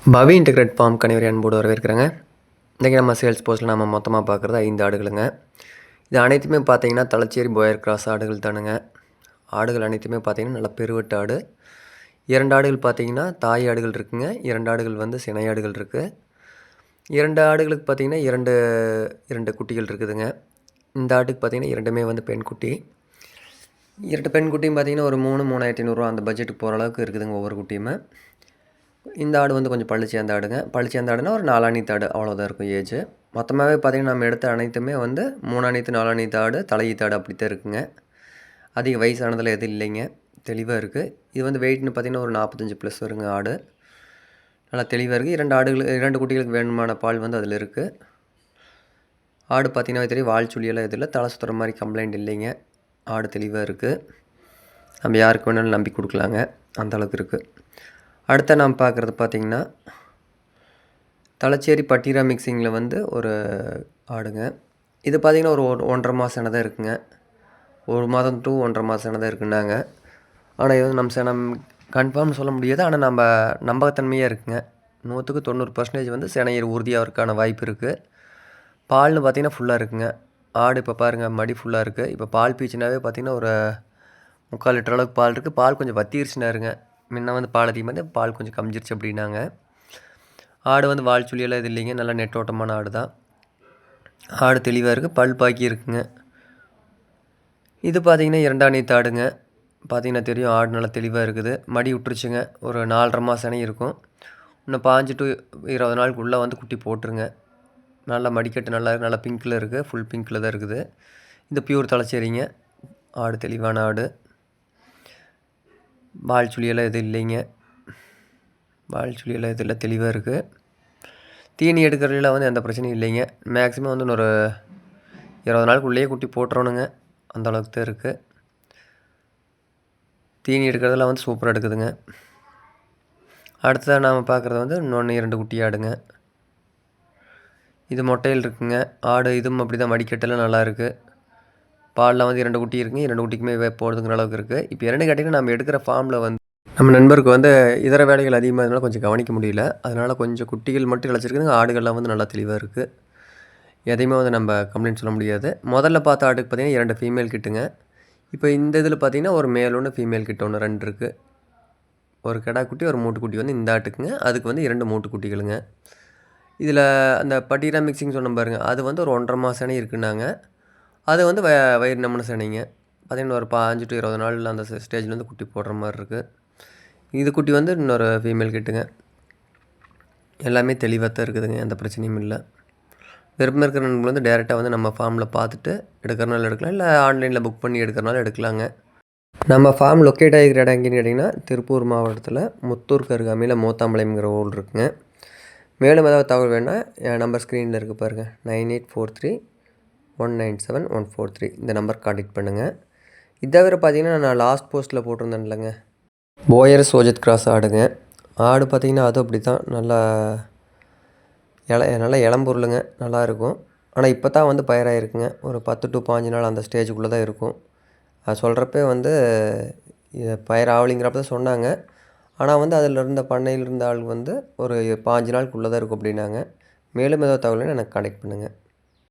பவி integrate form கனிவரி அன்போடு வரவேற்கிறேங்க. இன்றைக்கி நம்ம சேல்ஸ் போஸ்ட்டில் நம்ம மொத்தமாக பார்க்குறது 5 ஆடுகளுங்க. இது அனைத்துமே பார்த்தீங்கன்னா தலச்சேரி போயர் கிராஸ் ஆடுகள் தானுங்க. ஆடுகள் அனைத்துமே பார்த்தீங்கன்னா நல்ல பெருவெட்டு ஆடு. 2 ஆடுகள் பார்த்தீங்கன்னா தாய் ஆடுகள் இருக்குங்க. 2 ஆடுகள் வந்து சினை ஆடுகள் இருக்குது. 2 ஆடுகளுக்கு பார்த்தீங்கன்னா 2 குட்டிகள் இருக்குதுங்க. இந்த ஆட்டுக்கு பார்த்தீங்கன்னா 2மே வந்து பெண் குட்டி. 2 பெண் குட்டியும் பார்த்தீங்கன்னா ஒரு 3,500 அந்த பட்ஜெட்டுக்கு போகிற அளவுக்கு இருக்குதுங்க ஒவ்வொரு குட்டியுமே. இந்த ஆடு வந்து கொஞ்சம் பள்ளி சேர்ந்த ஆடுங்க. பள்ளி சேர்ந்த ஆடுனா ஒரு 4 அணித்த ஆடு அவ்வளோதான் இருக்கும் ஏஜ். மொத்தமாகவே பார்த்திங்கன்னா நம்ம எடுத்த அனைத்துமே வந்து 3 அணித்து 4 அணித்த ஆடு, தலையீத்த ஆடு அப்படித்தான் இருக்குங்க. அதிக வயசானதில் எதுவும் இல்லைங்க, தெளிவாக இருக்குது. இது வந்து வெயிட்னு பார்த்திங்கன்னா ஒரு 45 ப்ளஸ் வருங்க ஆடு. நல்லா தெளிவாக இருக்குது. 2 குட்டிகளுக்கு வேணுமான பால் வந்து அதில் இருக்குது. ஆடு பார்த்திங்கன்னா தெரியும், வால் சுழியெல்லாம் எதுவும் இல்லை, தலை சுற்றுற மாதிரி கம்ப்ளைண்ட் இல்லைங்க. ஆடு தெளிவாக இருக்குது. நம்ம யாருக்கு வேணாலும் நம்பி கொடுக்கலாங்க, அந்தளவுக்கு இருக்குது. அடுத்த நாம் பார்க்குறது பார்த்திங்கன்னா தலச்சேரி பட்டீரா மிக்சிங்கில் வந்து ஒரு ஆடுங்க. இது பார்த்திங்கன்னா ஒரு 1.5 மாதம் தான் இருக்குங்க. 1 மாதம் டு 1.5 மாதம் தான் இருக்குன்னாங்க. ஆனால் இது வந்து நம்ம கன்ஃபார்ம் சொல்ல முடியாது. ஆனால் நம்ம நம்பகத்தன்மையாக இருக்குங்க. 100க்கு 90% வந்து சினையர் உறுதியாகிறதுக்கான வாய்ப்பு இருக்குது. பால்னு பார்த்திங்கன்னா ஃபுல்லாக இருக்குங்க. ஆடு இப்போ பாருங்கள், மடி ஃபுல்லாக இருக்குது. இப்போ பால் பீச்சினாவே பார்த்திங்கன்னா ஒரு 3/4 லிட்டர் அளவுக்கு பால் இருக்குது. பால் கொஞ்சம் வத்திருச்சுனாருங்க. முன்ன வந்து பால் அதிகமாக வந்து பால் கொஞ்சம் கம்மிச்சிருச்சு அப்படின்னாங்க. ஆடு வந்து வால் சுழியெல்லாம் இது இல்லைங்க, நல்லா நெட்டோட்டமான ஆடு தான். ஆடு தெளிவாக இருக்குது, பல் பாக்கி இருக்குங்க. இது பார்த்திங்கன்னா 2 அணித்த ஆடுங்க. பார்த்திங்கன்னா தெரியும், ஆடு நல்லா தெளிவாக இருக்குது. மடி விட்டுருச்சுங்க, ஒரு 4.5 மாதம் சினை இருக்கும். இன்னும் 15 டு 20 நாளுக்குள்ளே வந்து குட்டி போட்டுருங்க. நல்லா மடிக்கட்டு நல்லா இருக்குது, நல்லா பிங்க்கில் இருக்குது, ஃபுல் பிங்க்கில் தான் இருக்குது. இது பியூர் தலச்சேரிங்க. ஆடு தெளிவான ஆடு. வால் சுழியெல்லாம் எதுவும் இல்லைங்க, வால் சுழியெல்லாம் எதுவும் இல்லை, தெளிவாக இருக்குது. தீனி எடுக்கிறதுலாம் வந்து எந்த பிரச்சனையும் இல்லைங்க. மேக்ஸிமம் வந்து ஒரு 20 நாளுக்குள்ளேயே குட்டி போட்டுறணுங்க, அந்த அளவுக்கு தான் இருக்குது. தீனி எடுக்கிறதெல்லாம் வந்து சூப்பராக எடுக்குதுங்க. அடுத்ததாக நாம் பார்க்குறது வந்து இன்னொன்று 2 குட்டி ஆடுங்க. இது மொட்டையில் இருக்குங்க ஆடு. இதுவும் அப்படி தான், மடிக்கட்டெல்லாம் நல்லா இருக்குது. பாலில் வந்து 2 குட்டி இருக்குங்க. 2 குட்டிக்குமே போடுறதுங்கிற அளவுக்கு இருக்குது. இப்போ என்னென்னு கேட்டிங்கன்னா, நம்ம எடுக்கிற ஃபார்மில் வந்து நம்ம நண்பருக்கு வந்து இதர வேலைகள் அதிகமாக இருந்தாலும் கொஞ்சம் கவனிக்க முடியல. அதனால் கொஞ்சம் குட்டிகள் மட்டும் கிடச்சிருக்குதுங்க. ஆடுகள்லாம் வந்து நல்லா தெளிவாக இருக்குது. எதையுமே வந்து நம்ம கம்ப்ளைண்ட் சொல்ல முடியாது. முதல்ல பார்த்த ஆட்டுக்கு பார்த்திங்கன்னா 2 ஃபீமேல் கிட்டுங்க. இப்போ இந்த இதில் பார்த்திங்கன்னா ஒரு மேல் ஒன்று, ஃபீமேல் கிட்ட ஒன்று 2 இருக்குது. ஒரு கிடா குட்டி, ஒரு மூட்டுக்குட்டி வந்து இந்த ஆட்டுக்குங்க. அதுக்கு வந்து 2 மூட்டுக்குட்டிகளுங்க. இதில் அந்த பட்டீரா மிக்சிங் சொன்ன பாருங்க, அது வந்து ஒரு 1.5 மாதம் சினை இருக்குன்னாங்க. அது வந்து வயிறு நம்பின சினைங்க. பார்த்திங்கன்னா ஒரு 15 டு 20 நாள் அந்த ஸ்டேஜில் வந்து குட்டி போடுற மாதிரி இருக்குது. இது குட்டி வந்து இன்னொரு ஃபீமேல் கிட்டுங்க. எல்லாமே தெளிவாக தான் இருக்குதுங்க, எந்த பிரச்சனையும் இல்லை. விருப்பம் இருக்கிற நண்பர்கள் வந்து டேரெக்டாக வந்து நம்ம ஃபார்மில் பார்த்துட்டு எடுக்கிறனால எடுக்கலாம், இல்லை ஆன்லைனில் புக் பண்ணி எடுக்கிறனால எடுக்கலாங்க. நம்ம ஃபார்ம் லொக்கேட் ஆகிக்கிற இடம் எங்கேன்னு கேட்டிங்கன்னா, திருப்பூர் மாவட்டத்தில் முத்தூருக்கு அருகாமையில் மோத்தாம்பாளையம்ங்கிற ஊர் இருக்குங்க. மேலும் ஏதாவது தகவல் வேணால் என் நம்பர் ஸ்க்ரீனில் இருக்குது பாருங்கள், 9843197143. இந்த நம்பர் கான்டெக்ட் பண்ணுங்கள். இதை தவிர பார்த்திங்கன்னா நான் லாஸ்ட் போஸ்ட்டில் போட்டிருந்தேன் இல்லைங்க, போயர் சோஜத் கிராஸ் ஆடுங்க. ஆடு பார்த்திங்கன்னா அதுவும் அப்படி தான், நல்லா இளம்பொருளுங்க, நல்லாயிருக்கும். ஆனால் இப்போ தான் வந்து பயிராகிருக்குங்க. ஒரு 10 டு 15 நாள் அந்த ஸ்டேஜுக்குள்ளே தான் இருக்கும். அது சொல்கிறப்ப வந்து பயிர் ஆவலிங்கிறப்ப தான் சொன்னாங்க. ஆனால் வந்து அதில் இருந்த பண்ணையில் இருந்த ஆள் வந்து ஒரு 15 நாளுக்குள்ளே தான் இருக்கும் அப்படின்னாங்க. மேலும் ஏதோ தகவல்னா எனக்கு கான்டெக்ட் பண்ணுங்கள்.